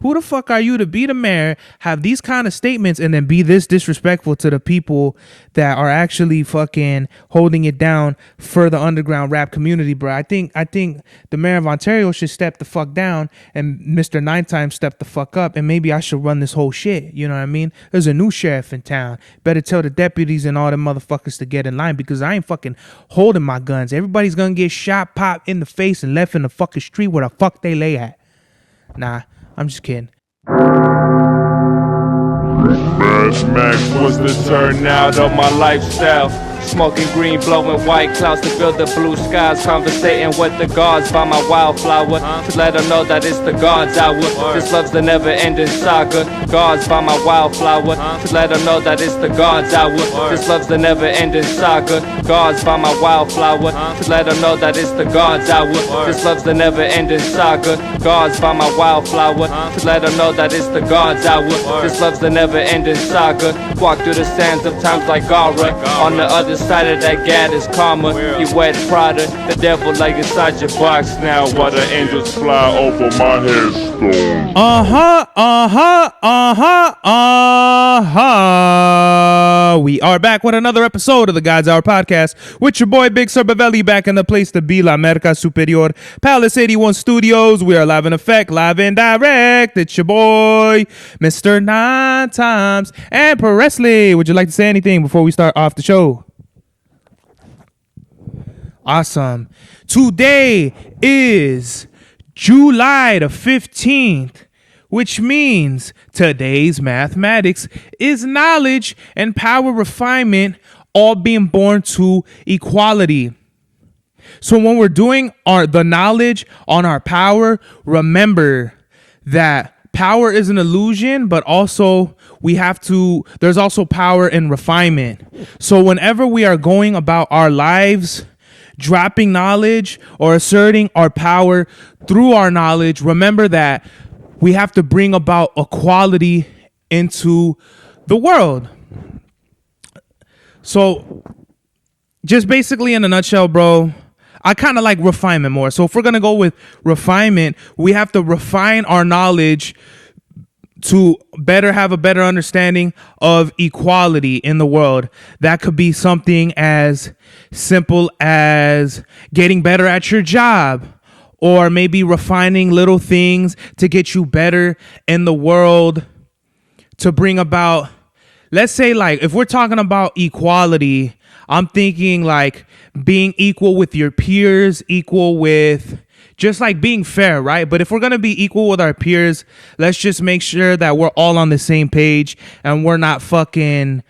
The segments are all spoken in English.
Who the fuck are you to be the mayor, have these kind of statements, and then be this disrespectful to the people that are actually fucking holding it down for the underground rap community, bro? I think the mayor of Ontario should step the fuck down, and Mr. Nine Times step the fuck up, and maybe I should run this whole shit. You know what I mean? There's a new sheriff in town. Better tell the deputies and all the motherfuckers to get in line, because I ain't fucking holding my guns. Everybody's gonna get shot, popped in the face, and left in the fucking street where the fuck they lay at. Nah. I'm just kidding. Mad Max was the turnout of my lifestyle. Smoking green, blowing white clouds to build the blue skies. Conversating with the gods by my wildflower, to let them know that it's the God's hour. This love's the never-ending saga. Gods by my wildflower, to let them know that it's the God's hour. This love's the never-ending saga. Gods by my wildflower, to let them know that it's the God's hour. This love's the never-ending saga. Gods by my wildflower, to let them know that it's the God's hour. This love's the never-ending saga. Walk through the sands of times like Gara. On the other side of that gad is karma. You wet Prada, the devil like inside your box now. While the angels fly over my headstone. We are back with another episode of the God's Hour podcast with your boy Big Sir Bavelli, back in the place to be, La Merca Superior, Palace 81 Studios. We are live in effect, live and direct. It's your boy, Mr. Nine Times, and Presley. Would you like to say anything before we start off the show? Awesome. Today is July the 15th, which means today's mathematics is knowledge and power refinement, all being born to equality. So when we're doing the knowledge on our power, remember that power is an illusion, but also there's also power in refinement. So whenever we are going about our lives, dropping knowledge or asserting our power through our knowledge, remember that we have to bring about equality into the world. So just basically in a nutshell, bro, I kind of like refinement more. So if we're going to go with refinement, we have to refine our knowledge to have a better understanding of equality in the world. That could be something as simple as getting better at your job, or maybe refining little things to get you better in the world, to bring about, let's say, like, if we're talking about equality, I'm thinking like being equal with your peers, equal with just like being fair, right? But if we're going to be equal with our peers, let's just make sure that we're all on the same page and we're not fucking,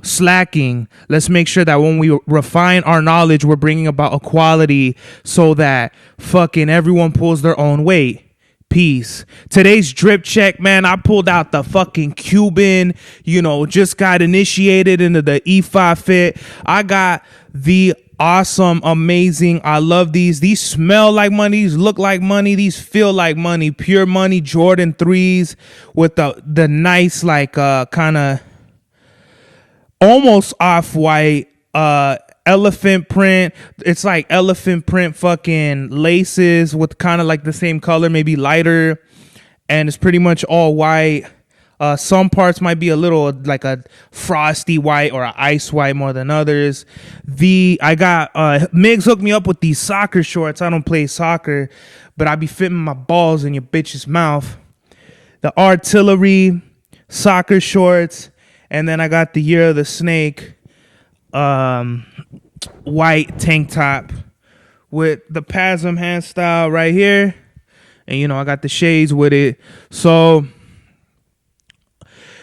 slacking. Let's make sure that when we refine our knowledge, we're bringing about equality so that fucking everyone pulls their own weight. Peace. Today's drip check, man, I pulled out the fucking Cuban, just got initiated into the E5 fit. I got the awesome, amazing, I love these. These smell like money, these look like money, these feel like money. Pure money Jordan 3s with the nice, like, kind of almost off-white elephant print. It's like elephant print fucking laces with kind of like the same color, maybe lighter, and it's pretty much all white. Some parts might be a little like a frosty white or an ice white more than others. I got Migs hooked me up with these soccer shorts. I don't play soccer, but I be fitting my balls in your bitch's mouth. The artillery soccer shorts, and then I got the Year of the Snake white tank top with the Pasm hand style right here, and I got the shades with it. So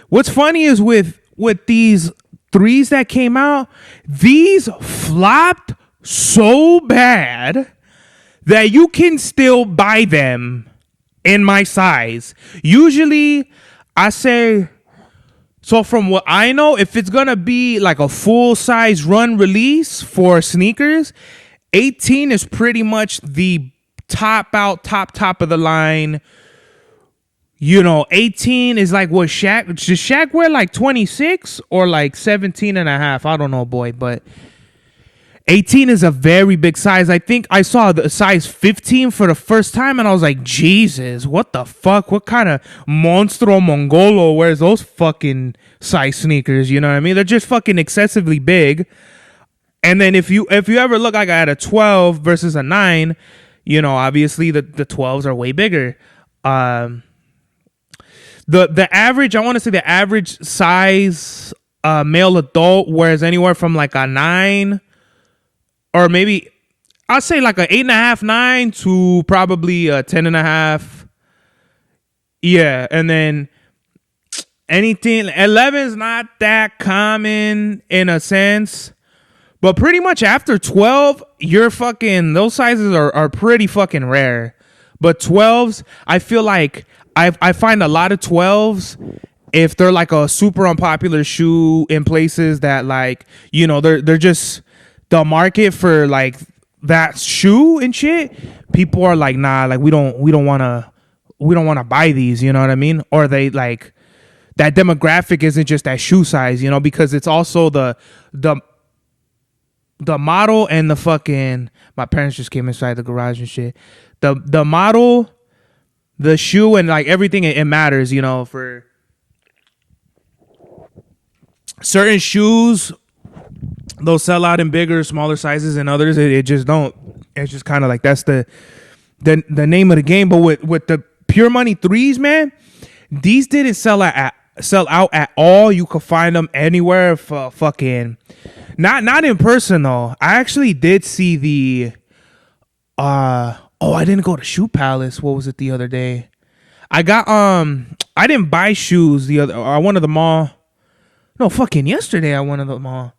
what's funny is with these threes that came out, these flopped so bad that you can still buy them in my size. Usually I say, so from what I know, if it's going to be like a full size run release for sneakers, 18 is pretty much the top of the line. 18 is like what Shaq, does Shaq wear like 26 or like 17 and a half? I don't know, boy, but 18 is a very big size. I think I saw the size 15 for the first time, and I was like, Jesus, what the fuck? What kind of monstro mongolo wears those fucking size sneakers? You know what I mean? They're just fucking excessively big. And then if you ever look like at a 12 versus a 9, you know, obviously the 12s are way bigger. The average, I want to say the average size male adult wears anywhere from like a 9, or maybe I'll say like a 8.5, 9 to probably a 10.5. Yeah, and then anything 11 is not that common in a sense. But pretty much after 12, you're fucking, those sizes are pretty fucking rare. But 12s, I feel like I find a lot of 12s, if they're like a super unpopular shoe in places that, like, you know, they're just the market for like that shoe and shit. People are like, nah, like we don't want to buy these, you know what I mean? Or they like, that demographic isn't just that shoe size, you know, because it's also the model and the fucking, my parents just came inside the garage and shit. The model, the shoe, and like everything, it matters, you know. For certain shoes, they'll sell out in bigger, smaller sizes, and others it just don't. It's just kind of like that's the name of the game. But with the Pure Money 3s, man, these didn't sell out at all. You could find them anywhere for fucking. Not in person though. I actually did see the I didn't go to Shoe Palace. What was it the other day? I got I didn't buy shoes I went to the mall. No, fucking yesterday I went to the mall.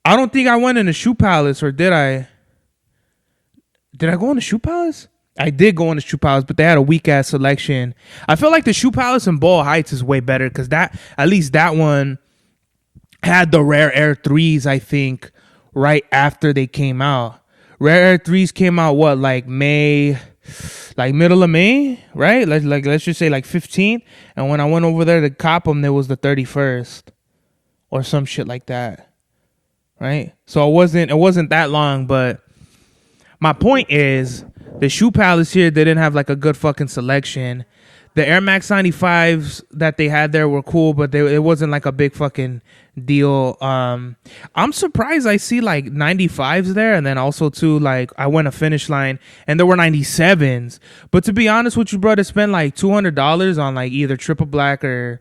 I don't think I went in the Shoe Palace, or did I? Did I go in the Shoe Palace? I did go in the Shoe Palace, but they had a weak ass selection. I feel like the Shoe Palace in Boyle Heights is way better, because that, at least that one had the Rare Air 3s, I think, right after they came out. Rare Air 3s came out, what, like May, like middle of May, right? Let's just say like 15th. And when I went over there to cop them, there was the 31st or some shit like that, right? So it wasn't that long, but my point is, the Shoe Palace here, they didn't have like a good fucking selection. The Air Max 95s that they had there were cool, but it wasn't like a big fucking deal. I'm surprised I see like 95s there, and then also too, like, I went a Finish Line and there were 97s. But to be honest with you, bro, to spend like $200 on like either triple black, or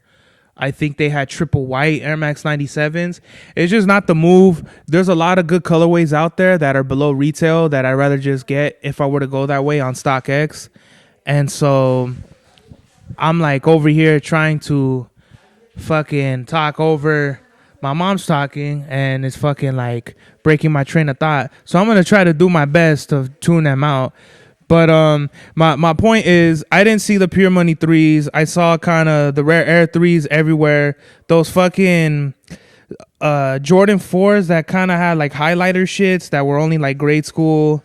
I think they had triple white Air Max 97s, it's just not the move. There's a lot of good colorways out there that are below retail that I'd rather just get if I were to go that way on StockX. And so I'm like over here trying to fucking talk over my mom's talking, and it's fucking like breaking my train of thought. So I'm going to try to do my best to tune them out. But my point is, I didn't see the Pure Money 3s. I saw kind of the Rare Air 3s everywhere. Those fucking Jordan 4s that kind of had like highlighter shits that were only like grade school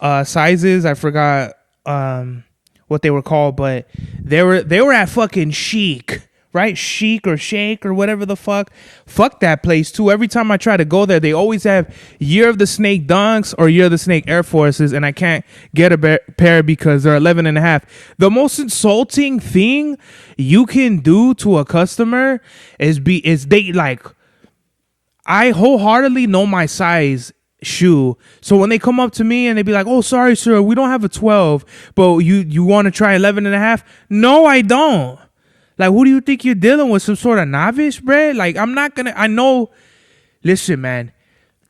sizes. I forgot what they were called, but they were at fucking Chic, right? Chic or Shake or whatever the fuck. Fuck that place too. Every time I try to go there, they always have Year of the Snake Dunks or Year of the Snake Air Forces, and I can't get a pair because they're 11.5. The most insulting thing you can do to a customer is they like, I wholeheartedly know my size shoe, so when they come up to me and they be like, oh, sorry sir, we don't have a 12, but you want to try 11.5? No, I don't. Like, who do you think you're dealing with? Some sort of novice, bruh? Like, I know, listen, man,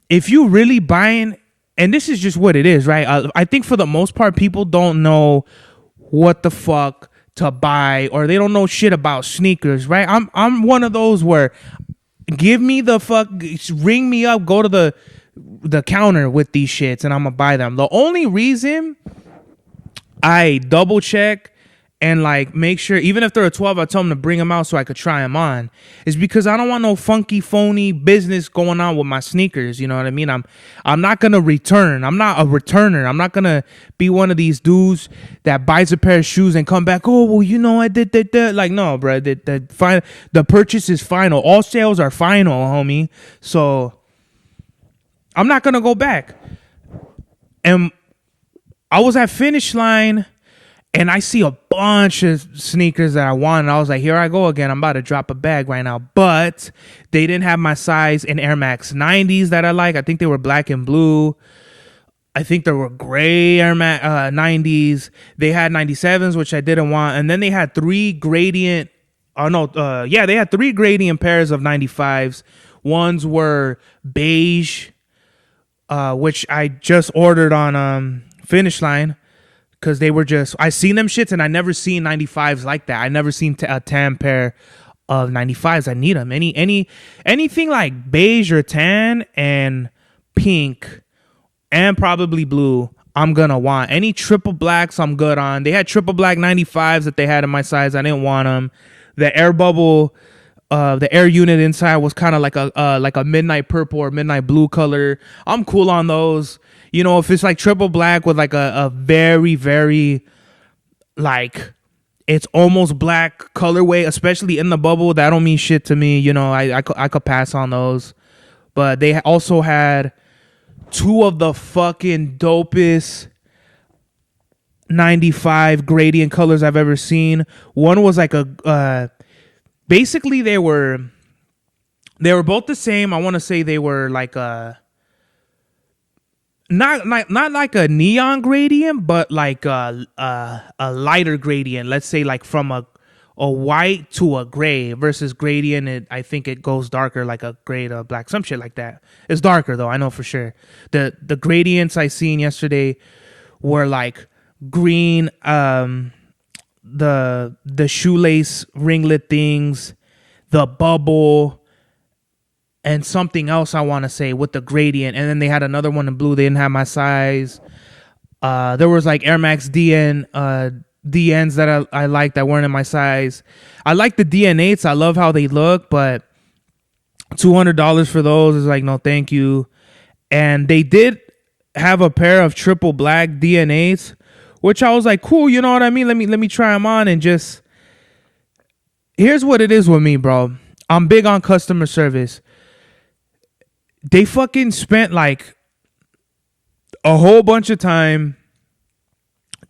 if you really buying, and this is just what it is, right? I think for the most part, people don't know what the fuck to buy, or they don't know shit about sneakers, right? I'm one of those where, give me the fuck, ring me up, go to the counter with these shits, and I'm gonna buy them. The only reason I double check and like make sure, even if they're a 12, I tell them to bring them out so I could try them on, is because I don't want no funky phony business going on with my sneakers. You know what I mean? I'm not gonna return. I'm not a returner. I'm not gonna be one of these dudes that buys a pair of shoes and come back, oh well, you know, I did that. Like, no, bro, the purchase is final. All sales are final, homie. So I'm not gonna go back. And I was at finish line and I see a bunch of sneakers that I want. And I was like, here I go again. I'm about to drop a bag right now. But they didn't have my size in Air Max 90s that I like. I think they were black and blue. I think there were gray Air Max 90s. They had 97s, which I didn't want. And then they had three gradient. They had three gradient pairs of 95s. Ones were beige, which I just ordered on Finish Line because they were just, I seen them shits and I never seen 95s like that. I never seen a tan pair of 95s. I need them. Anything like beige or tan and pink and probably blue, I'm gonna want. Any triple blacks I'm good on. They had triple black 95s that they had in my size. I didn't want them. The air bubble, the air unit inside was kind of like a midnight purple or midnight blue color. I'm cool on those. You know, if it's like triple black with like a very, very like it's almost black colorway, especially in the bubble, that don't mean shit to me. You know, I could pass on those. But they also had two of the fucking dopest 95 gradient colors I've ever seen. One was like basically they were both the same. I want to say they were like not like a neon gradient, but like a lighter gradient. Let's say like from a white to a gray versus gradient. I think it goes darker, like a gray to a black, some shit like that. It's darker though, I know for sure. The gradients I seen yesterday were like green, the shoelace ringlet things, the bubble, and something else I want to say with the gradient. And then they had another one in blue. They didn't have my size. There was like Air Max DNs that I liked that weren't in my size. I like the DN8s. I love how they look, but $200 for those is like, no, thank you. And they did have a pair of triple black DN8s, which I was like, cool, you know what I mean? Let me try them on and just. Here's what it is with me, bro. I'm big on customer service. They fucking spent like a whole bunch of time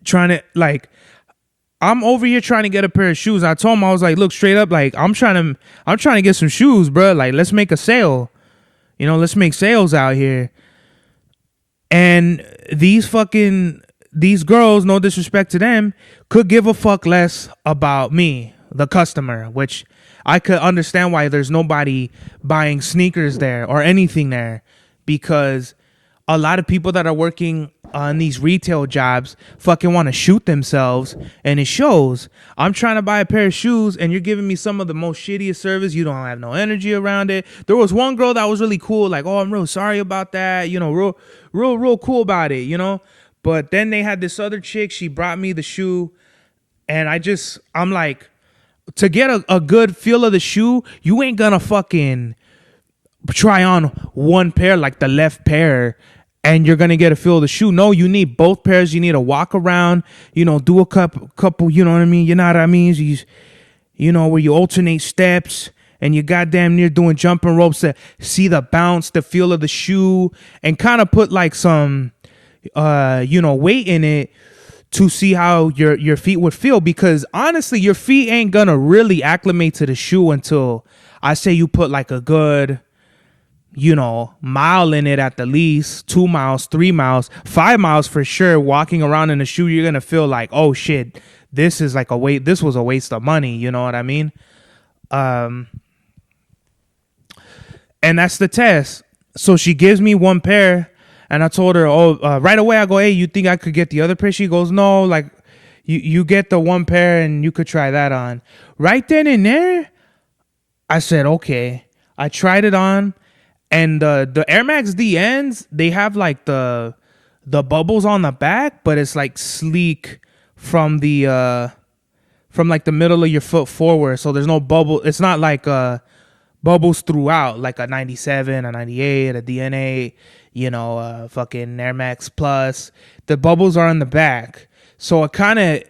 trying to like. I'm over here trying to get a pair of shoes. I told him, I was like, look, straight up, like I'm trying to get some shoes, bro. Like, let's make a sale. You know, let's make sales out here. And these girls, no disrespect to them, could give a fuck less about me, the customer, which I could understand why there's nobody buying sneakers there or anything there, because a lot of people that are working on these retail jobs fucking want to shoot themselves, and it shows. I'm trying to buy a pair of shoes and you're giving me some of the most shittiest service. You don't have no energy around it. There was one girl that was really cool, like, oh, I'm real sorry about that, you know, real cool about it, you know. But then they had this other chick, she brought me the shoe, and I'm like, to get a good feel of the shoe, you ain't gonna fucking try on one pair, like the left pair, and you're gonna get a feel of the shoe. No, you need both pairs. You need to walk around, you know, do a couple, you know what I mean? You know what I mean? You know, where you alternate steps and you goddamn near doing jumping ropes to see the bounce, the feel of the shoe, and kind of put like some, weight in it to see how your feet would feel. Because honestly, your feet ain't gonna really acclimate to the shoe until I say you put like a good, mile in it at the least, 2 miles, 3 miles, 5 miles for sure. Walking around in a shoe, you're gonna feel like, oh shit, this is like this was a waste of money. You know what I mean? And that's the test. So she gives me one pair, and I told her, right away, I go, hey, you think I could get the other pair? She goes, no, like you get the one pair and you could try that on. Right then and there, I said, okay. I tried it on. And the Air Max DNs, they have like the bubbles on the back, but it's like sleek from like the middle of your foot forward. So there's no bubble. It's not like bubbles throughout, like a 97, a 98, a DNA, fucking Air Max Plus. The bubbles are on the back. So it kind of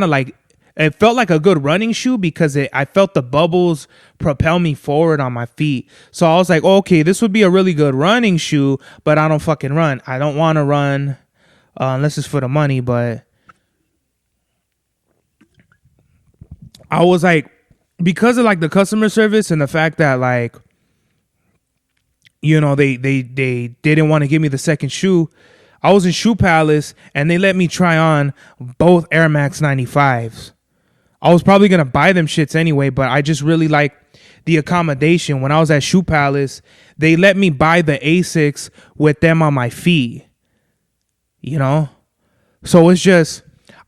like It felt like a good running shoe because I felt the bubbles propel me forward on my feet. So I was like, oh, okay, this would be a really good running shoe, but I don't fucking run. I don't want to run unless it's for the money. But I was like, because of like the customer service and the fact that like, you know, they didn't want to give me the second shoe. I was in Shoe Palace and they let me try on both Air Max 95s. I was probably going to buy them shits anyway, but I just really like the accommodation. When I was at Shoe Palace, they let me buy the Asics with them on my feet, you know? So it's just,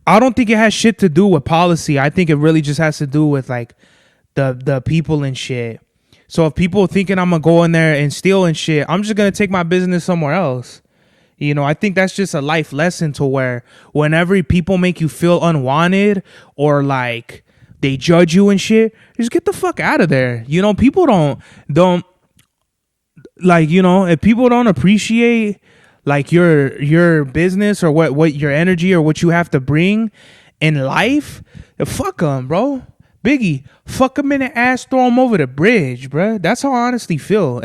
I don't think it has shit to do with policy. I think it really just has to do with like the people and shit. So if people are thinking I'm going to go in there and steal and shit, I'm just going to take my business somewhere else. You know, I think that's just a life lesson to where whenever people make you feel unwanted or like they judge you and shit, just get the fuck out of there. You know, people don't like, you know, if people don't appreciate like your business or what your energy or what you have to bring in life, fuck them, bro. Biggie, fuck them in the ass, throw them over the bridge, bro. That's how I honestly feel.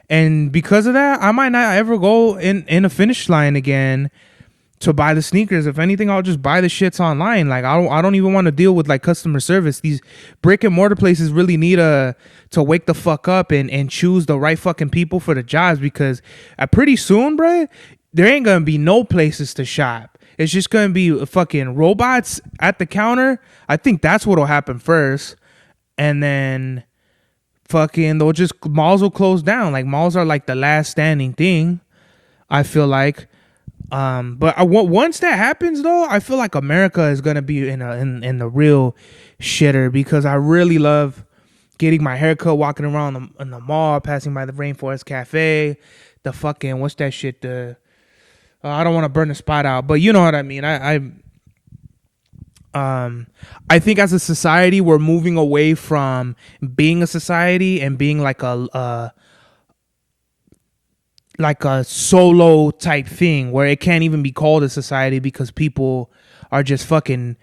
And because of that, I might not ever go in a finish line again to buy the sneakers. If anything, I'll just buy the shits online. Like I don't even want to deal with like customer service. These brick and mortar places really need to wake the fuck up and choose the right fucking people for the jobs, because pretty soon, bro, there ain't gonna be no places to shop. It's just gonna be fucking robots at the counter. I think that's what'll happen first, and then fucking malls will close down. Like malls are like the last standing thing, I feel like. But once that happens though, I feel like America is gonna be in the real shitter, because I really love getting my haircut, walking around in the mall, passing by the Rainforest Cafe, the fucking what's that shit, I don't want to burn the spot out, but you know what I mean. I think as a society, we're moving away from being a society and being like a solo type thing where it can't even be called a society because people are just fucking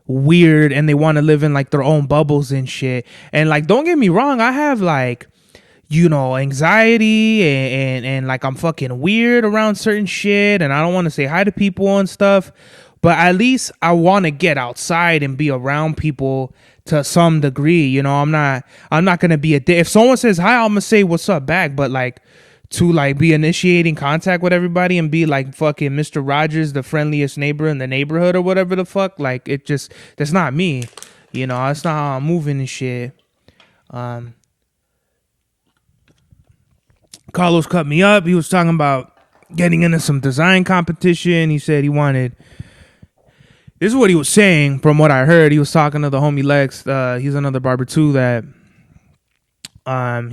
weird and they want to live in like their own bubbles and shit. And like, don't get me wrong, I have like, you know, anxiety and like I'm fucking weird around certain shit and I don't want to say hi to people and stuff. But at least I want to get outside and be around people to some degree. You know, I'm not going to be a dick. If someone says hi, I'm going to say what's up back. But like to like be initiating contact with everybody and be like fucking Mr. Rogers, the friendliest neighbor in the neighborhood or whatever the fuck. Like that's not me. You know, that's not how I'm moving and shit. Carlos cut me up. He was talking about getting into some design competition. He said he wanted... This is what he was saying from what I heard. He was talking to the homie Lex. He's another barber too, that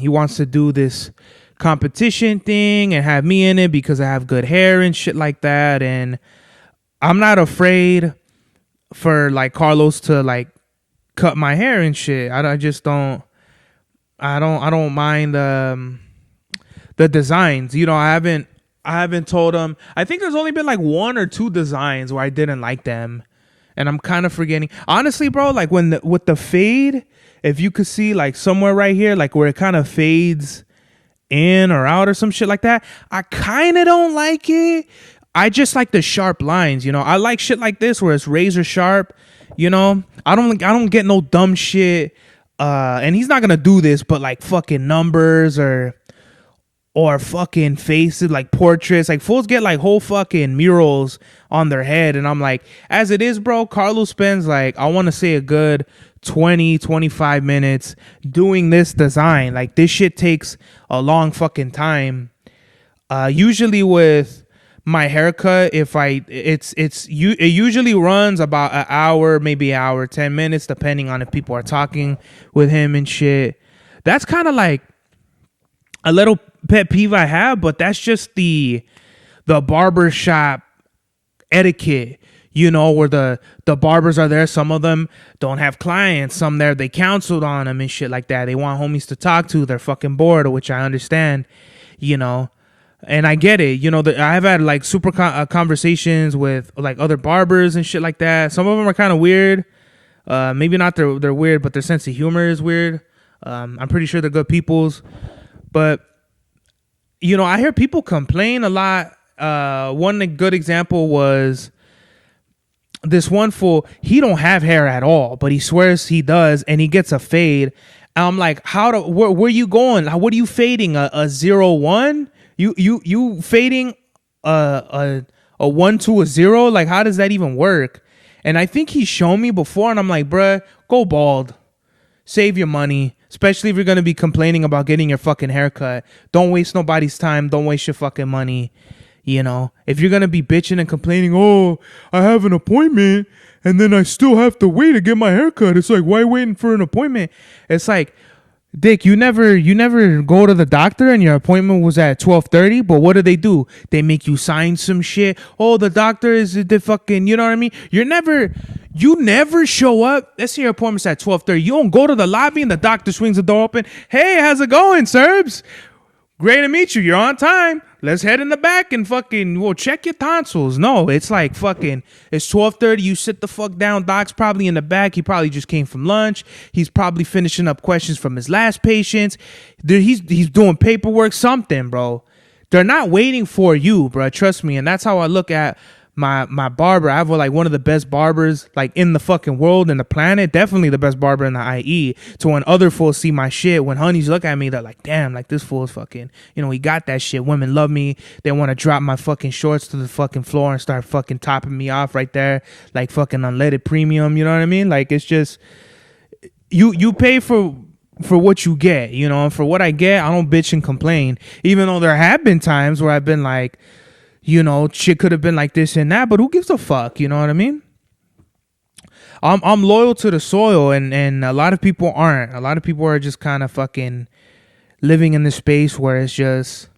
he wants to do this competition thing and have me in it because I have good hair and shit like that. And I'm not afraid for like Carlos to like cut my hair and shit. I just don't mind the designs. You know, I haven't told him. I think there's only been like 1 or 2 designs where I didn't like them. And I'm kind of forgetting. Honestly, bro, like with the fade, if you could see like somewhere right here, like where it kind of fades in or out or some shit like that, I kind of don't like it. I just like the sharp lines, you know. I like shit like this where it's razor sharp, you know. I don't get no dumb shit. And he's not gonna do this, but like fucking numbers or fucking faces, like portraits. Like fools get like whole fucking murals on their head. And I'm like, as it is, bro, Carlos spends like, I want to say a good 20-25 minutes doing this design. Like this shit takes a long fucking time. Usually with my haircut, it usually runs about an hour, maybe an hour, 10 minutes, depending on if people are talking with him and shit. That's kind of like a little pet peeve I have, but that's just the barber shop etiquette, you know, where the barbers are there. Some of them don't have clients. Some there, they counseled on them and shit like that. They want homies to talk to. They're fucking bored, which I understand, you know, and I get it. You know, I've had like super conversations with like other barbers and shit like that. Some of them are kind of weird. Maybe not they're weird, but their sense of humor is weird. I'm pretty sure they're good peoples, but I hear people complain a lot. One good example was this one fool. He don't have hair at all, but he swears he does, and he gets a fade. And I'm like, where you going? What are you fading? A 0-1? You fading a 1 to a 0? Like, how does that even work? And I think he's shown me before, and I'm like, bruh, go bald. Save your money, especially if you're going to be complaining about getting your fucking haircut. Don't waste nobody's time. Don't waste your fucking money. If you're going to be bitching and complaining, oh, I have an appointment and then I still have to wait to get my haircut. It's like, why waiting for an appointment? It's like, Dick, you never go to the doctor and your appointment was at 12:30, but what do? They make you sign some shit. Oh, the doctor is the fucking, you know what I mean? You never show up. Let's say your appointment's at 12:30. You don't go to the lobby and the doctor swings the door open. Hey, how's it going, sirs? Great to meet you. You're on time. Let's head in the back and we'll check your tonsils. No, it's like it's 12:30. You sit the fuck down. Doc's probably in the back. He probably just came from lunch. He's probably finishing up questions from his last patients. He's doing paperwork, something, bro. They're not waiting for you, bro. Trust me. And that's how I look at my barber. I have one of the best barbers in the fucking world and the planet. Definitely the best barber in the IE. So when other fools see my shit, when honeys look at me, they're like, damn, this fool is fucking, he got that shit. Women love me. They want to drop my fucking shorts to the fucking floor and start fucking topping me off right there, like fucking unleaded premium. You know what I mean? It's just you pay for what you get, and for what I get, I don't bitch and complain. Even though there have been times where I've been like, shit could have been like this and that, but who gives a fuck? You know what I mean? I'm loyal to the soil, and a lot of people aren't. A lot of people are just kind of fucking living in this space where it's just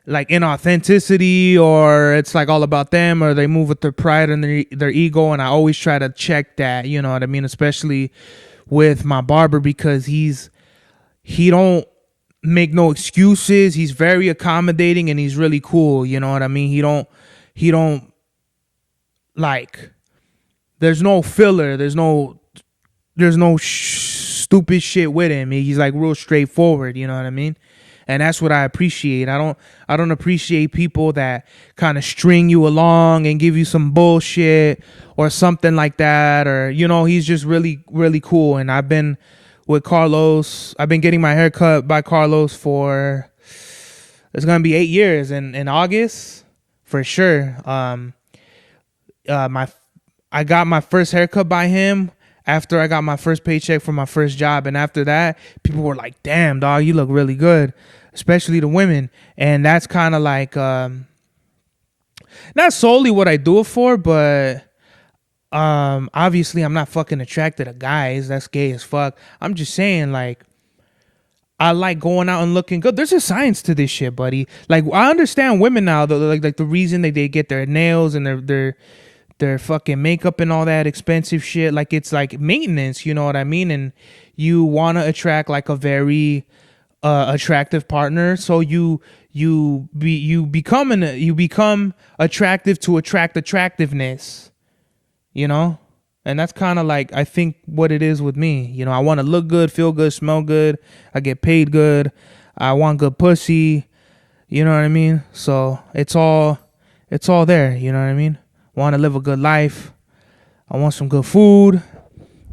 inauthenticity, or it's all about them, or they move with their pride and their ego. And I always try to check that, you know what I mean? Especially with my barber, because he don't make no excuses. He's very accommodating and he's really cool. You know what I mean? He don't there's no filler. There's no stupid shit with him. He's real straightforward. You know what I mean? And that's what I appreciate. I don't appreciate people that kind of string you along and give you some bullshit or something like that. Or, he's just really, really cool. And I've been with Carlos. I've been getting my hair cut by Carlos for, it's going to be 8 years in August for sure. I got my first haircut by him after I got my first paycheck from my first job. And after that, people were like, damn, dog, you look really good, especially the women. And that's kind of not solely what I do it for, but obviously I'm not fucking attracted to guys. That's gay as fuck. I'm just saying, I like going out and looking good. There's a science to this shit, buddy. I understand women now, though, the reason they get their nails and their fucking makeup and all that expensive shit. It's maintenance, you know what I mean? And you want to attract a very attractive partner, so you become attractive to attract attractiveness, and that's kind of I think what it is with me. I want to look good, feel good, smell good. I get paid good. I want good pussy. You know what I mean? So it's all there. You know what I mean? Want to live a good life. I want some good food,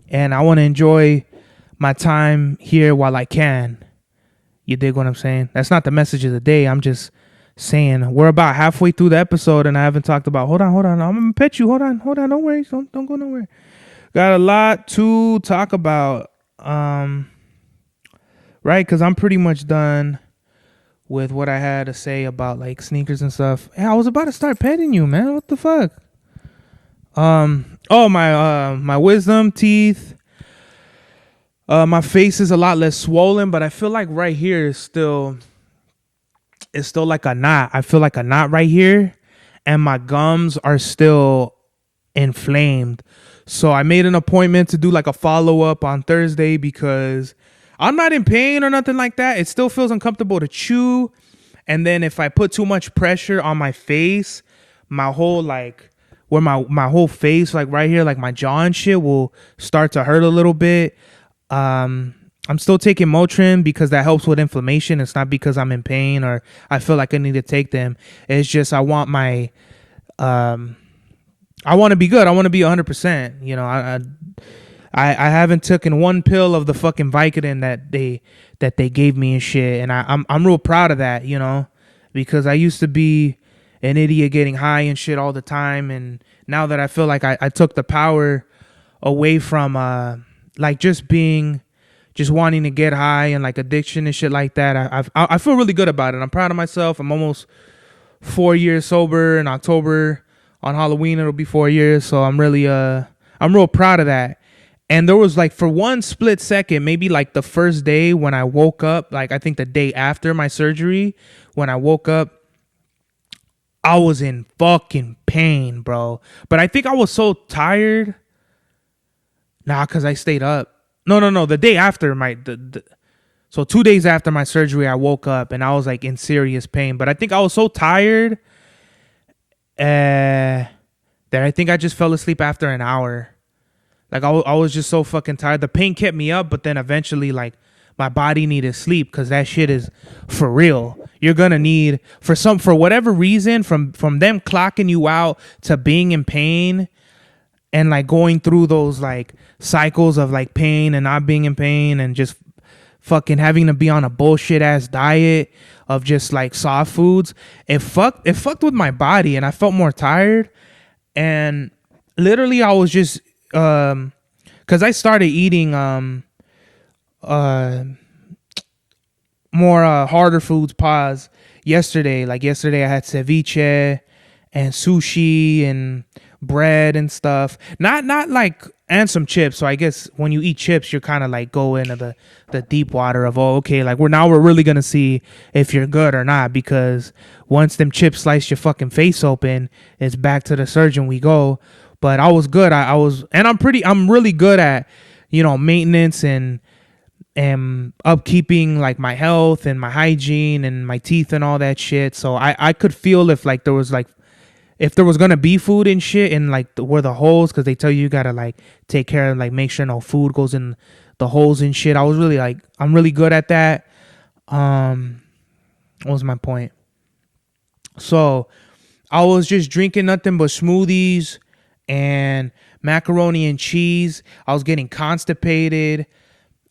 and I want to enjoy my time here while I can. You dig what I'm saying? That's not the message of the day. I'm just saying we're about halfway through the episode, and I haven't talked about. Hold on. I'm gonna pet you. Hold on. Don't worry. Don't go nowhere. Got a lot to talk about. Right? Because I'm pretty much done with what I had to say about sneakers and stuff. Hey, I was about to start petting you, man. What the fuck? My wisdom teeth. My face is a lot less swollen, but I feel right here is still like a knot. I feel like a knot right here, and my gums are still inflamed. So I made an appointment to do a follow-up on Thursday, because I'm not in pain or nothing like that. It still feels uncomfortable to chew. And then if I put too much pressure on my face, my whole where my whole face, like right here, like my jaw and shit, will start to hurt a little bit. I'm still taking Motrin because that helps with inflammation. It's not because I'm in pain or I feel like I need to take them. It's just I want to be good. I want to be 100%. You know, I haven't taken one pill of the fucking Vicodin that they gave me and shit, and I'm real proud of that. You know, because I used to be an idiot getting high and shit all the time, and now that I feel like I took the power away from like just wanting to get high and like addiction and shit like that. I feel really good about it. I'm proud of myself. I'm almost 4 years sober in October. On Halloween, it'll be 4 years. So I'm real proud of that. And there was like for one split second, maybe like the first day when I woke up, like I think the day after my surgery, when I woke up, I was in fucking pain, bro. But I think I was so tired. Nah, because I stayed up. No. The day after so 2 days after my surgery, I woke up and I was like in serious pain. But I think I was so tired that I think I just fell asleep after an hour. Like I was just so fucking tired. The pain kept me up, but then eventually like my body needed sleep because that shit is for real. You're gonna need for whatever reason from them clocking you out to being in pain. And like going through those like cycles of like pain and not being in pain and just fucking having to be on a bullshit ass diet of just like soft foods. It fucked with my body and I felt more tired. And literally I was just because I started eating more harder foods yesterday. Like yesterday I had ceviche and sushi and bread and stuff, not like, and some chips. So I guess when you eat chips, you're kind of like go into the deep water of, oh, okay, like we're really gonna see if you're good or not, because once them chips slice your fucking face open, it's back to the surgeon we go. But I was good. I'm really good at, you know, maintenance and upkeeping like my health and my hygiene and my teeth and all that shit. So I could feel if there was gonna be food and shit in like where the holes, because they tell you gotta like take care of like make sure no food goes in the holes and shit. I was really like, I'm really good at that. What was my point? So I was just drinking nothing but smoothies and macaroni and cheese. I was getting constipated.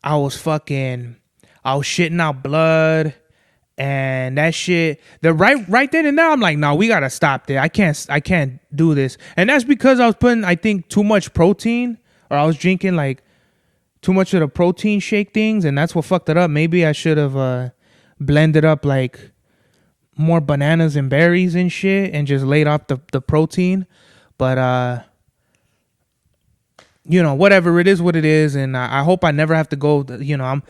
I was shitting out blood. And that shit, right then and there, I'm like, no, we gotta stop there. I can't do this. And that's because I was putting, I think, too much protein, or I was drinking like too much of the protein shake things, and that's what fucked it up. Maybe I should have blended up like more bananas and berries and shit, and just laid off the protein. But you know, whatever, it is what it is, and I hope I never have to go. You know,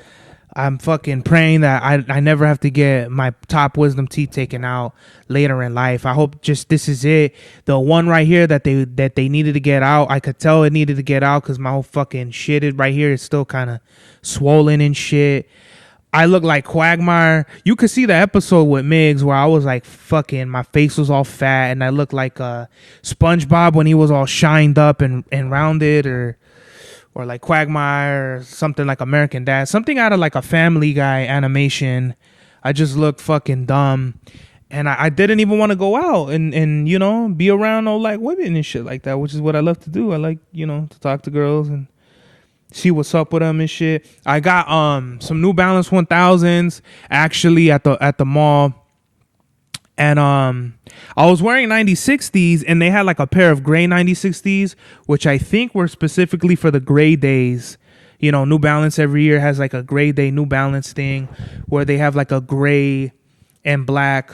I'm fucking praying that I never have to get my top wisdom teeth taken out later in life. I hope just this is it. The one right here that they needed to get out, I could tell it needed to get out because my whole fucking shit right here is still kind of swollen and shit. I look like Quagmire. You could see the episode with Miggs where I was like fucking, my face was all fat and I looked like SpongeBob when he was all shined up and rounded, or like Quagmire, or something like American Dad, something out of like a Family Guy animation. I just looked fucking dumb, and I didn't even want to go out and you know, be around old like women and shit like that, which is what I love to do. I like, you know, to talk to girls and see what's up with them and shit. I got some New Balance 1000s actually at the mall. And I was wearing 9060s, and they had like a pair of gray 9060s, which I think were specifically for the gray days. You know, New Balance every year has like a gray day New Balance thing where they have like a gray and black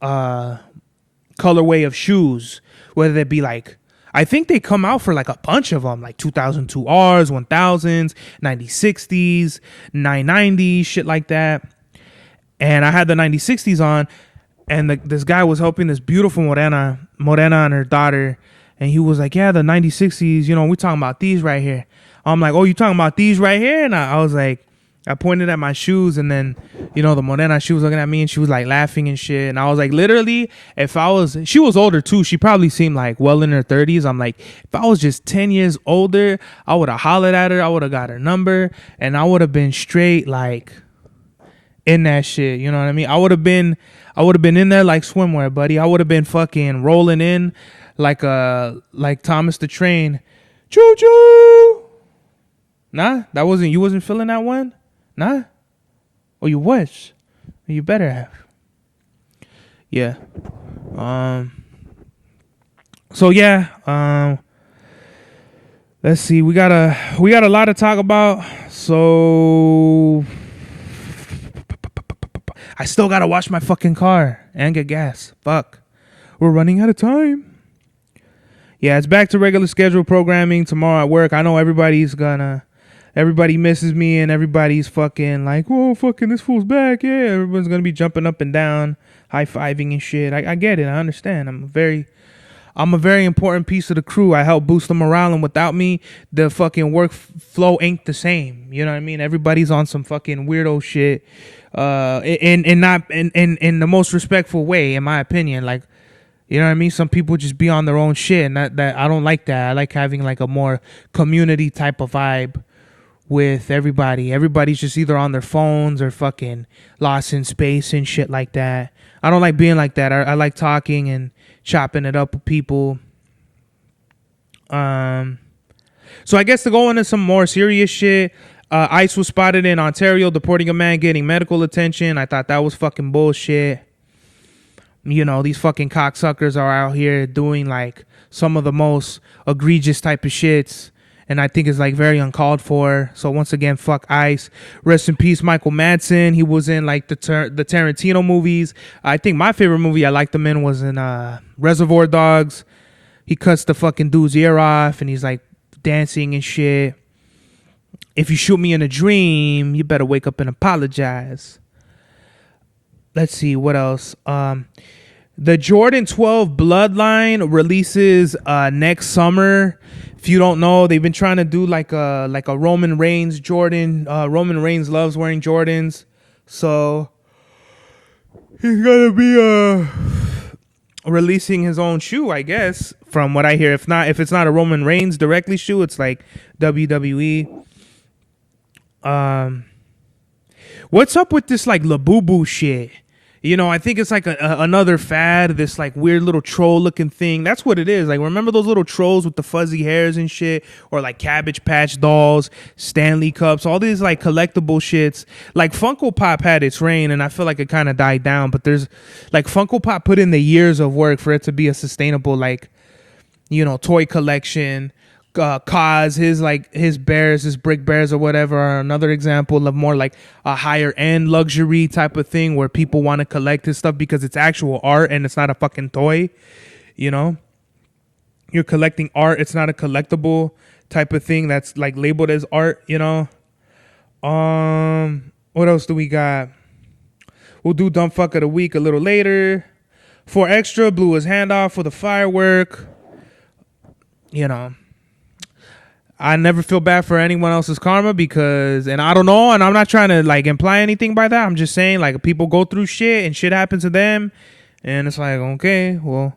colorway of shoes, whether they be like, I think they come out for like a bunch of them, like 2002Rs, 1000s, 9060s, 990s, shit like that. And I had the 9060s on. And this guy was helping this beautiful Morena and her daughter. And he was like, yeah, the 9060s, you know, we're talking about these right here. I'm like, oh, you talking about these right here? And I was like, I pointed at my shoes, and then, the morena, she was looking at me, and she was like laughing and shit. And I was like, literally, she was older too. She probably seemed like well in her 30s. I'm like, if I was just 10 years older, I would have hollered at her. I would have got her number, and I would have been straight like in that shit. You know what I mean? I would have been in there like swimwear, buddy. I would have been fucking rolling in like Thomas the Train. Choo choo. Nah, you wasn't feeling that one? Nah? Or you was? You better have. Yeah. So yeah, let's see. We got a lot to talk about. So I still gotta wash my fucking car and get gas. Fuck. We're running out of time. Yeah, it's back to regular schedule programming tomorrow at work. I know everybody misses me, and everybody's fucking like, whoa, fucking this fool's back. Yeah, everyone's gonna be jumping up and down, high-fiving and shit. I get it. I understand. I'm a very important piece of the crew. I help boost the morale, and without me, the fucking workflow ain't the same. You know what I mean? Everybody's on some fucking weirdo shit, in the most respectful way, in my opinion. Like, you know what I mean? Some people just be on their own shit, and that I don't like that. I like having like a more community type of vibe with everybody. Everybody's just either on their phones or fucking lost in space and shit like that. I don't like being like that. I like talking and chopping it up with people. So I guess to go into some more serious shit, ICE was spotted in Ontario deporting a man getting medical attention. I thought that was fucking bullshit. These fucking cocksuckers are out here doing like some of the most egregious type of shits, and I think it's like very uncalled for. So once again, fuck ICE. Rest in peace, Michael Madsen. He was in like the Tarantino movies. I think my favorite movie I liked him in was in Reservoir Dogs. He cuts the fucking dude's ear off, and he's like dancing and shit. If you shoot me in a dream, you better wake up and apologize. Let's see what else. The Jordan 12 Bloodline releases next summer. If you don't know, they've been trying to do like a Roman Reigns Jordan. Roman Reigns loves wearing Jordans, so he's gonna be releasing his own shoe, I guess. From what I hear, if it's not a Roman Reigns directly shoe, it's like WWE. What's up with this like Labubu shit? I think it's like another fad, this like weird little troll looking thing. That's what it is. Like, remember those little trolls with the fuzzy hairs and shit? Or like Cabbage Patch dolls, Stanley Cups, all these like collectible shits. Like Funko Pop had its reign, and I feel like it kind of died down. But there's like Funko Pop put in the years of work for it to be a sustainable like, toy collection. Cause his bears, his brick bears or whatever are another example of more like a higher end luxury type of thing where people want to collect his stuff because it's actual art and it's not a fucking toy. You're collecting art, it's not a collectible type of thing that's like labeled as art. What else do we got? We'll do dumb fuck of the week a little later. 4Extra blew his hand off with a firework. I never feel bad for anyone else's karma and I don't know, and I'm not trying to like imply anything by that. I'm just saying like people go through shit and shit happens to them, and it's like, okay, well,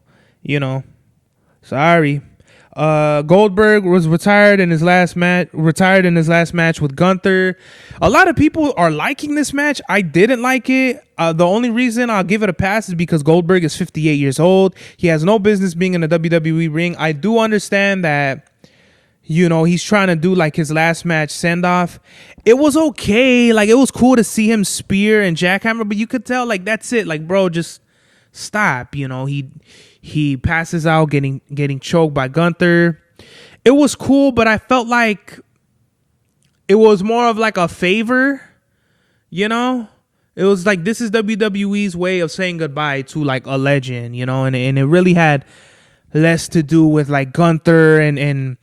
sorry. Goldberg was retired in his last match with Gunther. A lot of people are liking this match. I didn't like it. The only reason I'll give it a pass is because Goldberg is 58 years old. He has no business being in a WWE ring. I do understand that he's trying to do like his last match send off. It was okay. Like, it was cool to see him spear and jackhammer, but you could tell like that's it. Like, bro, just stop. He passes out getting choked by Gunther. It was cool, but I felt like it was more of like a favor. It was like, this is WWE's way of saying goodbye to like a legend, and it really had less to do with like Gunther and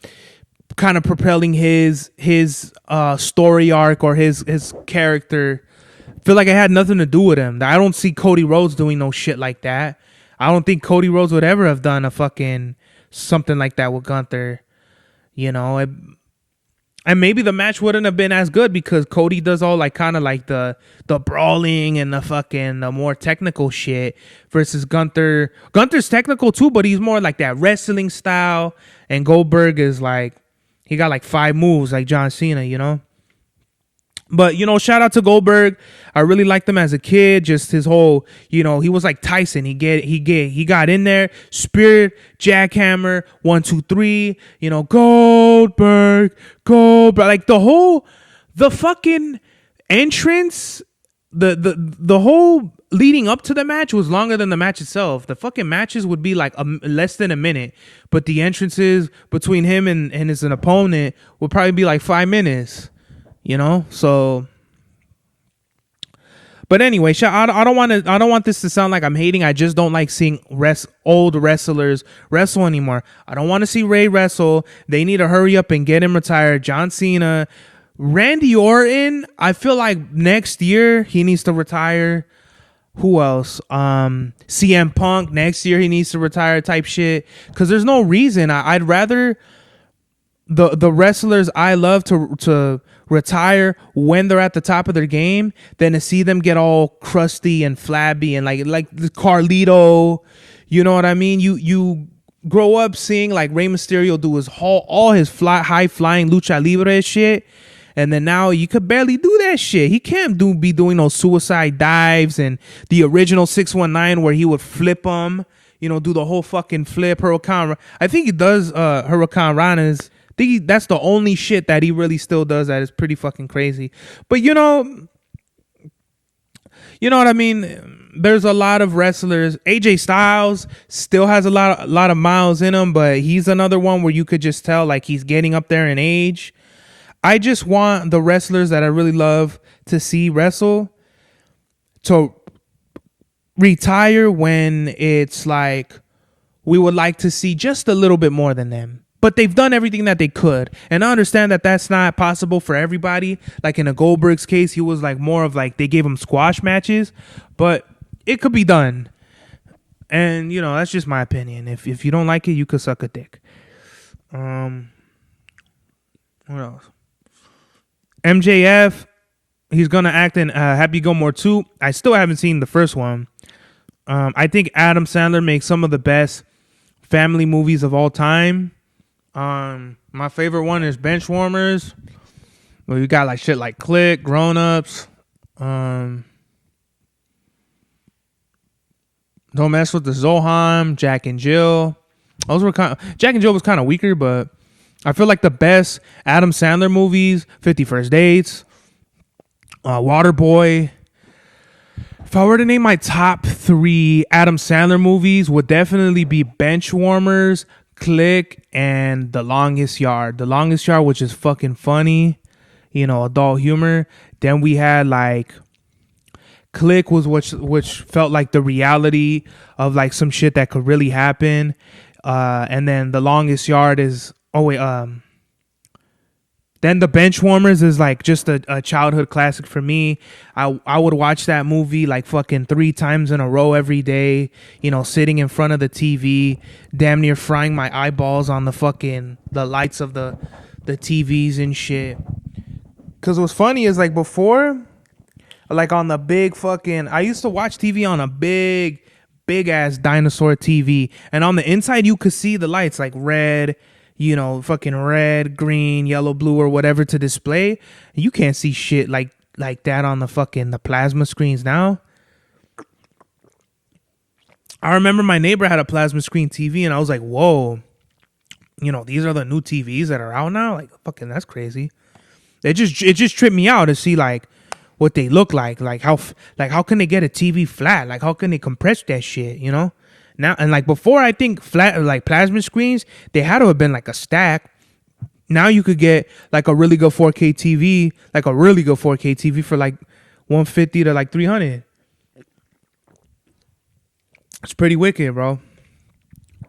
kind of propelling his story arc or his character. I feel like it had nothing to do with him. I don't see Cody Rhodes doing no shit like that. I don't think Cody Rhodes would ever have done a fucking something like that with Gunther. I And maybe the match wouldn't have been as good because Cody does all like kind of like the brawling and the more technical shit versus Gunther. Gunther's technical too, but he's more like that wrestling style. And Goldberg is like, he got like 5 moves like John Cena, you know? But, you know, shout out to Goldberg. I really liked him as a kid. Just his whole, you know, he was like Tyson. He got in there, spirit, jackhammer, 1, 2, 3, you know, Goldberg. Like the fucking entrance, the whole leading up to the match was longer than the match itself. The fucking matches would be like less than a minute, but the entrances between him and his opponent would probably be like 5 minutes. You know, so. But anyway, I don't want this to sound like I'm hating. I just don't like seeing old wrestlers wrestle anymore. I don't want to see Ray wrestle. They need to hurry up and get him retired. John Cena, Randy Orton. I feel like next year he needs to retire. Who else? CM Punk next year he needs to retire type shit. Because there's no reason. I'd rather the wrestlers I love to retire when they're at the top of their game than to see them get all crusty and flabby and like the Carlito, you know what I mean? You grow up seeing like Rey Mysterio do all his high flying lucha libre shit, and then now you could barely do that shit. He can't be doing those suicide dives and the original 619 where he would flip them, you know, do the whole fucking flip Hurricane. I think he does Hurricane Ranas. That's the only shit that he really still does that is pretty fucking crazy. But you know what I mean? There's a lot of wrestlers. AJ Styles still has a lot of miles in him, but he's another one where you could just tell like he's getting up there in age. I just want the wrestlers that I really love to see wrestle to retire when it's like we would like to see just a little bit more than them. But they've done everything that they could. And I understand that that's not possible for everybody. Like in a Goldberg's case, he was like more of like they gave him squash matches. But it could be done. And, you know, that's just my opinion. If you don't like it, you could suck a dick. What else? MJF, he's going to act in Happy Gilmore 2. I still haven't seen the first one. I think Adam Sandler makes some of the best family movies of all time. My favorite one is Benchwarmers. Well, you got like shit like Click, Grown Ups. Don't Mess with the Zohan, Jack and Jill. Jack and Jill was kind of weaker, but I feel like the best Adam Sandler movies: 50 First Dates, Waterboy. If I were to name my top 3 Adam Sandler movies, would definitely be Benchwarmers, Click, and The Longest Yard. The Longest Yard, which is fucking funny, you know, adult humor. Then we had like Click was which felt like the reality of like some shit that could really happen. And then The Longest Yard is then The Benchwarmers is like just a childhood classic for me. I would watch that movie like fucking 3 times in a row every day, you know, sitting in front of the TV, damn near frying my eyeballs on the lights of the TVs and shit. Cause what's funny is like before, like on the big fucking, I used to watch TV on a big ass dinosaur TV, and on the inside you could see the lights like red, you know, fucking red, green, yellow, blue, or whatever to display. You can't see shit like that on the plasma screens now. I remember my neighbor had a plasma screen TV, and I was like, whoa, you know, these are the new TVs that are out now. Like, fucking, that's crazy. It just tripped me out to see like what they look like how can they get a TV flat? Like, how can they compress that shit? You know. Now, and like before, I think flat like plasma screens, they had to have been like a stack. Now you could get like a really good 4K TV, for like 150 to like 300. It's pretty wicked, bro.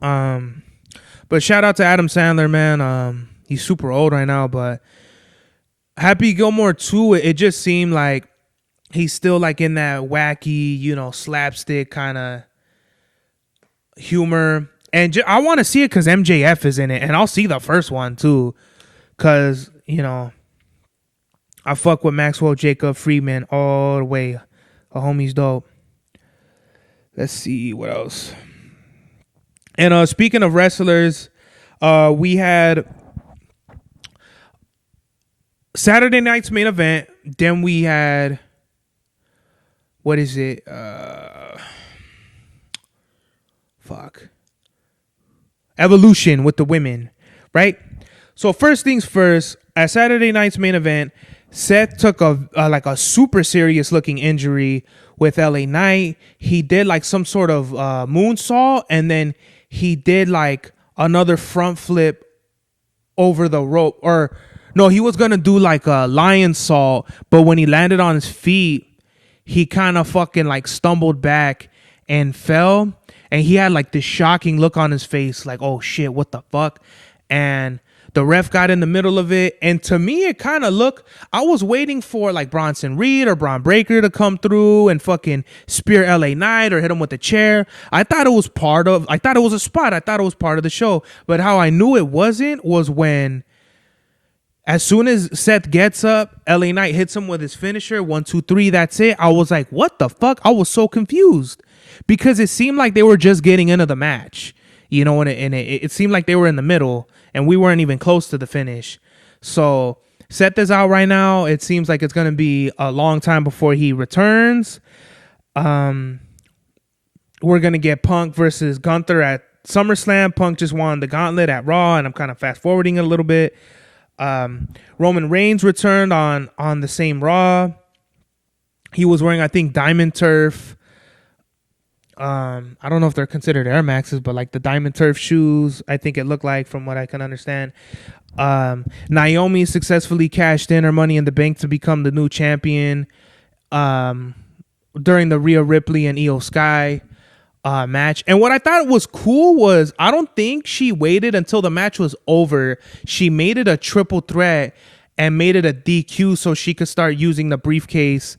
But shout out to Adam Sandler, man. He's super old right now, but Happy Gilmore 2, it just seemed like he's still like in that wacky, you know, slapstick kind of humor. And I want to see it because MJF is in it, and I'll see the first one too, because you know, I fuck with Maxwell Jacob Friedman all the way. A homie's dope. Let's see what else. And speaking of wrestlers, we had Saturday night's main event. Then we had, what is it? Evolution with the women, right? So first things first, at Saturday night's main event, Seth took a super serious looking injury with LA Knight. He did like some sort of moonsault, and then he did like another front flip over the rope. Or no, he was gonna do like a lion salt, but when he landed on his feet, he kind of fucking like stumbled back and fell. And he had like this shocking look on his face, like, oh shit, what the fuck? And the ref got in the middle of it. And to me, it kind of looked, I was waiting for like Bronson Reed or Braun Breaker to come through and fucking spear LA Knight or hit him with a chair. I thought it was a spot. I thought it was part of the show. But how I knew it wasn't was when, as soon as Seth gets up, LA Knight hits him with his finisher. 1, 2, 3, that's it. I was like, what the fuck? I was so confused because it seemed like they were just getting into the match, you know, and it seemed like they were in the middle and we weren't even close to the finish. So Seth is out right now. It seems like it's going to be a long time before he returns. We're going to get Punk versus Gunther at SummerSlam. Punk just won the gauntlet at Raw, and I'm kind of fast forwarding it a little bit. Roman Reigns returned on the same Raw. He was wearing, I think, Diamond Turf. I don't know if they're considered Air Maxes, but like the Diamond Turf shoes, I think it looked like, from what I can understand. Naomi successfully cashed in her Money in the Bank to become the new champion during the Rhea Ripley and Io Sky match. And what I thought was cool was, I don't think she waited until the match was over. She made it a triple threat and made it a DQ so she could start using the briefcase,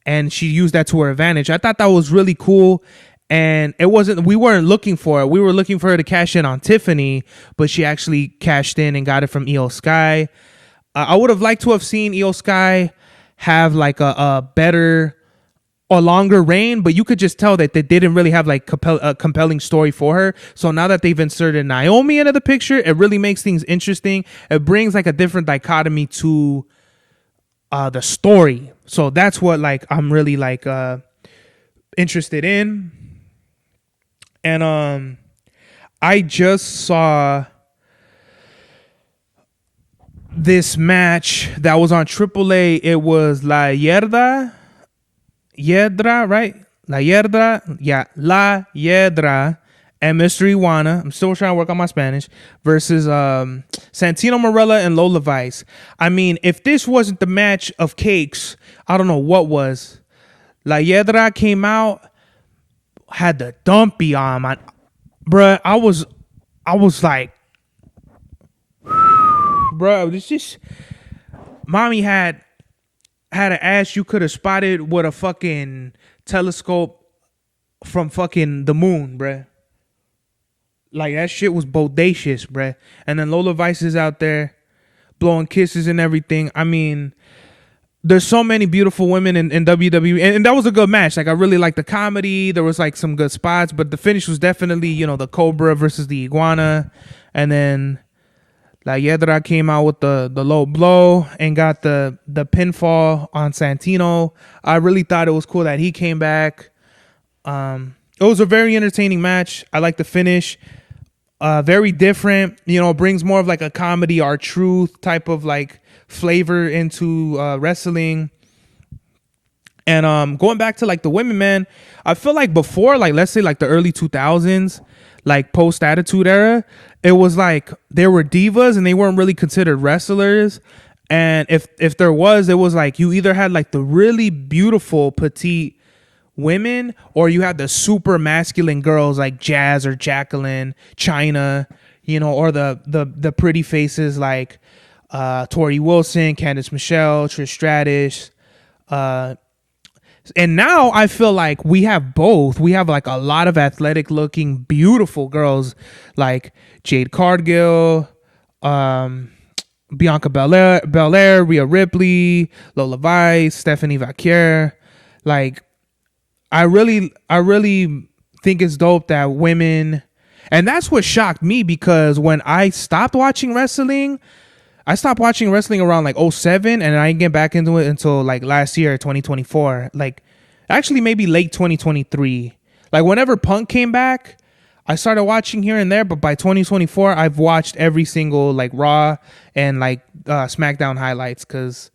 and she used that to her advantage. I thought that was really cool. And we weren't looking for it. We were looking for her to cash in on Tiffany, but she actually cashed in and got it from Io Sky. I would have liked to have seen Io Sky have like a better or longer reign, but you could just tell that they didn't really have like a compelling story for her. So now that they've inserted Naomi into the picture, it really makes things interesting. It brings like a different dichotomy to the story. So that's what like I'm really like interested in. And I just saw this match that was on AAA. It was La Hiedra, right? La Hiedra, yeah, La Hiedra and Mystery Iguana. I'm still trying to work on my Spanish. Versus Santino Marella and Lola Vice. I mean, if this wasn't the match of cakes, I don't know what was. La Hiedra came out, had the dumpy on my, bruh. I was like, bruh, this just, mommy had an ass you could have spotted with a fucking telescope from fucking the moon, bruh. Like, that shit was bodacious, bruh. And then Lola Vice is out there blowing kisses and everything. I mean, there's so many beautiful women in WWE, and that was a good match. Like, I really liked the comedy. There was like some good spots, but the finish was definitely, you know, the Cobra versus the Iguana. And then La Hiedra came out with the low blow and got the pinfall on Santino. I really thought it was cool that he came back. It was a very entertaining match. I like the finish. Very different, you know, brings more of like a comedy R-Truth type of like flavor into wrestling. And going back to like the women, man, I feel like before, like, let's say like the early 2000s, like post Attitude Era, it was like they were divas and they weren't really considered wrestlers. And if there was, it was like you either had like the really beautiful petite women, or you had the super masculine girls like Jazz or Jacqueline, Chyna, you know, or the pretty faces like Tori Wilson, Candice Michelle, Trish Stratus. And now I feel like we have both. We have like a lot of athletic looking, beautiful girls like Jade Cargill, Bianca Belair, Rhea Ripley, Lola Vice, Stephanie Vaquer. Like, I really think it's dope that women, and that's what shocked me, because when I stopped watching wrestling, I stopped watching wrestling around like '07, and I didn't get back into it until like last year, 2024. Like, actually maybe late 2023. Like, whenever Punk came back, I started watching here and there, but by 2024, I've watched every single like Raw and like SmackDown highlights, because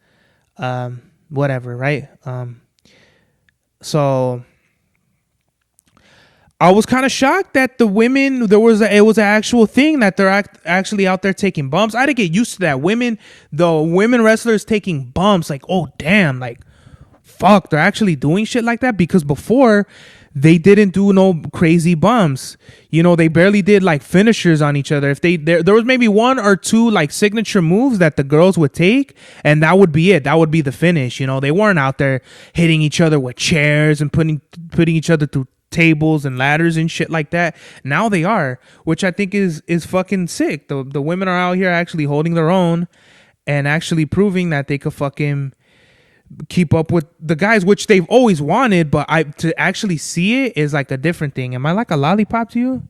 whatever, right? So I was kind of shocked that the women, it was an actual thing that they're actually out there taking bumps. I had to get used to that. The women wrestlers taking bumps, like, oh damn, like fuck, they're actually doing shit like that, because before they didn't do no crazy bumps. You know, they barely did like finishers on each other. If there was maybe one or two like signature moves that the girls would take, and that would be it. That would be the finish. You know, they weren't out there hitting each other with chairs and putting each other through tables and ladders and shit like that. Now they are, which I think is fucking sick. The women are out here actually holding their own and actually proving that they could fucking keep up with the guys, which they've always wanted, but to actually see it is like a different thing. Am I like a lollipop to you?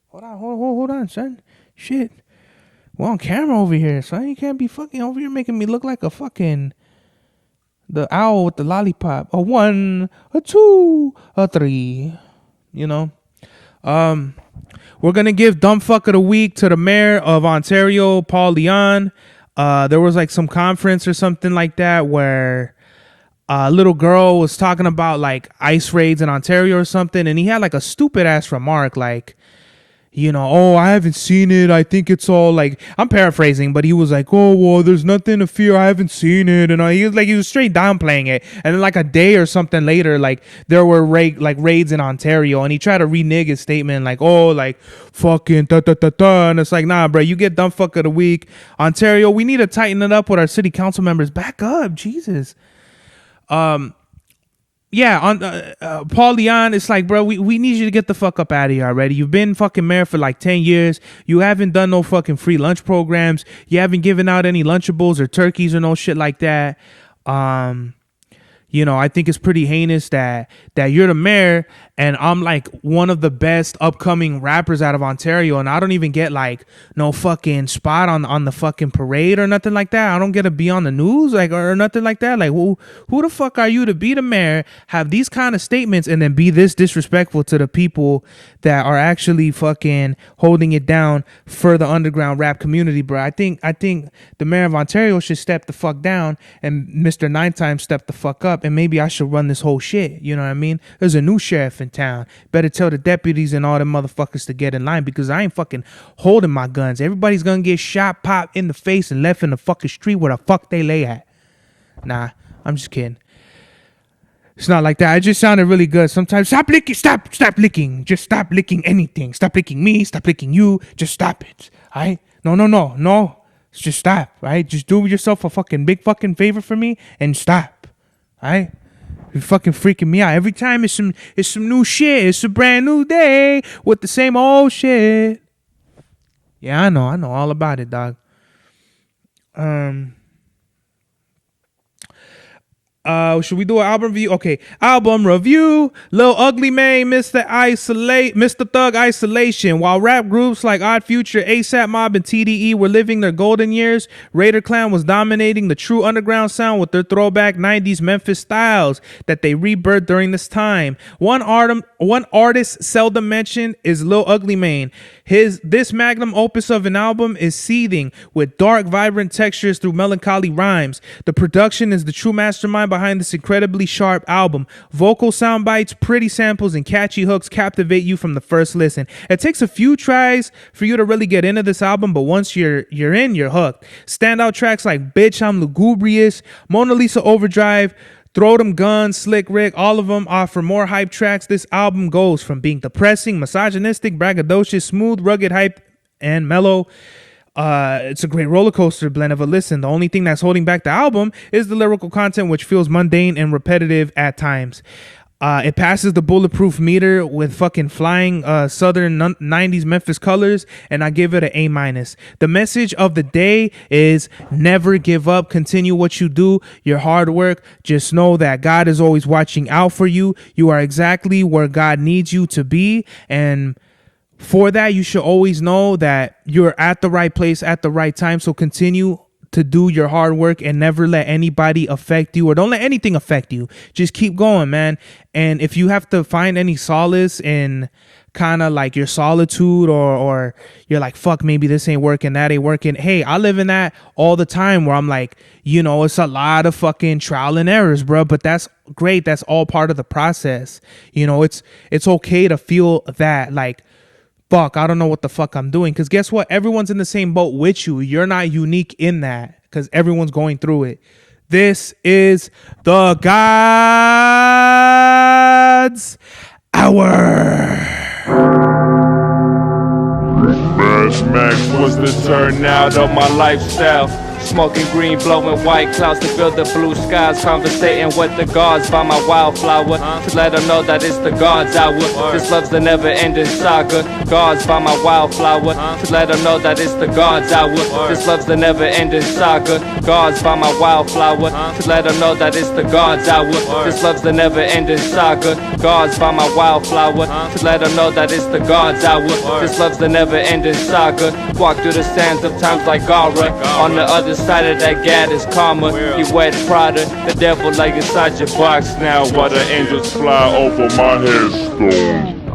Hold on, son. Shit. We're on camera over here, son. You can't be fucking over here making me look like a fucking the owl with the lollipop. A 1, a 2, a 3. You know? We're gonna give dumb fuck of the week to the mayor of Ontario, Paul Leon. There was like some conference or something like that where a little girl was talking about like ICE raids in Ontario or something, and he had like a stupid ass remark like, you know, oh, I haven't seen it, I think it's all like, I'm paraphrasing, but he was like, oh, well, there's nothing to fear, I haven't seen it, and he was straight downplaying it. And then like a day or something later, like there were raids in Ontario, and he tried to renege his statement like, oh, like fucking da da da da, and it's like, nah, bro, you get dumb fuck of the week. Ontario, we need to tighten it up with our city council members. Back up, Jesus. Yeah, on Paul Leon, it's like, bro, we need you to get the fuck up out of here already. You've been fucking mayor for like 10 years. You haven't done no fucking free lunch programs. You haven't given out any Lunchables or turkeys or no shit like that. You know, I think it's pretty heinous that you're the mayor and I'm like one of the best upcoming rappers out of Ontario, and I don't even get like no fucking spot on the fucking parade or nothing like that. I don't get to be on the news like or nothing like that. Like, who the fuck are you to be the mayor, have these kind of statements, and then be this disrespectful to the people that are actually fucking holding it down for the underground rap community, bro? I think the mayor of Ontario should step the fuck down, and Mr. Nine Times step the fuck up, and maybe I should run this whole shit. You know what I mean? There's a new sheriff in town. Better tell the deputies and all them motherfuckers to get in line, because I ain't fucking holding my guns. Everybody's gonna get shot, popped in the face, and left in the fucking street where the fuck they lay at. Nah, I'm just kidding. It's not like that. It just sounded really good. Sometimes stop licking. Stop licking. Just stop licking anything. Stop licking me. Stop licking you. Just stop it. All right? No. Just stop. All right? Just do yourself a fucking big fucking favor for me and stop. All right? You're fucking freaking me out. Every time it's some new shit. It's a brand new day with the same old shit. Yeah, I know all about it, dog. Should we do an album review? Okay, album review. Lil Ugly Mane, Mr. Thug Isolation. While rap groups like Odd Future, ASAP Mob, and TDE were living their golden years, Raider Clan was dominating the true underground sound with their throwback 90s Memphis styles that they rebirthed during this time. One artist seldom mentioned is Lil Ugly Mane. This magnum opus of an album is seething with dark, vibrant textures through melancholy rhymes. The production is the true mastermind behind this incredibly sharp album. Vocal sound bites, pretty samples, and catchy hooks captivate you from the first listen. It takes a few tries for you to really get into this album, but once you're in, you're hooked. Standout tracks like Bitch, I'm Lugubrious, Mona Lisa Overdrive, Throw Them Guns, Slick Rick, all of them offer more hype tracks. This album goes from being depressing, misogynistic, braggadocious, smooth, rugged, hype, and mellow. It's a great roller coaster blend of a listen. The only thing that's holding back the album is the lyrical content, which feels mundane and repetitive at times. It passes the bulletproof meter with fucking flying southern 90s Memphis colors, and I give it an A-. The message of the day is never give up. Continue what you do, your hard work. Just know that God is always watching out for you. You are exactly where God needs you to be, and for that, you should always know that you're at the right place at the right time. So continue to do your hard work and never let anybody affect you, or don't let anything affect you. Just keep going, man. And if you have to find any solace in kind of like your solitude, or you're like, fuck, maybe this ain't working, that ain't working. Hey, I live in that all the time where I'm like, it's a lot of fucking trial and errors, bro. But that's great. That's all part of the process. It's okay to feel that, like, fuck, I don't know what the fuck I'm doing. Because guess what? Everyone's in the same boat with you. You're not unique in that, because everyone's going through it. This is the God's Hour. Max was the turnout of my lifestyle. Smoking green, blowing white clouds to build the blue skies. Conversating with the gods by my wildflower, to let them know that it's the God's hour. This love's the never-ending saga. Gods by my wildflower, to let them know that it's the God's hour. This love's the never-ending saga. Gods by my wildflower, to let them know that it's the God's hour. This love's the never-ending saga. Gods by my wildflower, to let them know that it's the God's hour. This love's the never-ending saga. Walk through the sands of times like Gara. On the other side of that gad is karma. You wet Prada, the devil like inside your box now, while the angels fly over my headstone.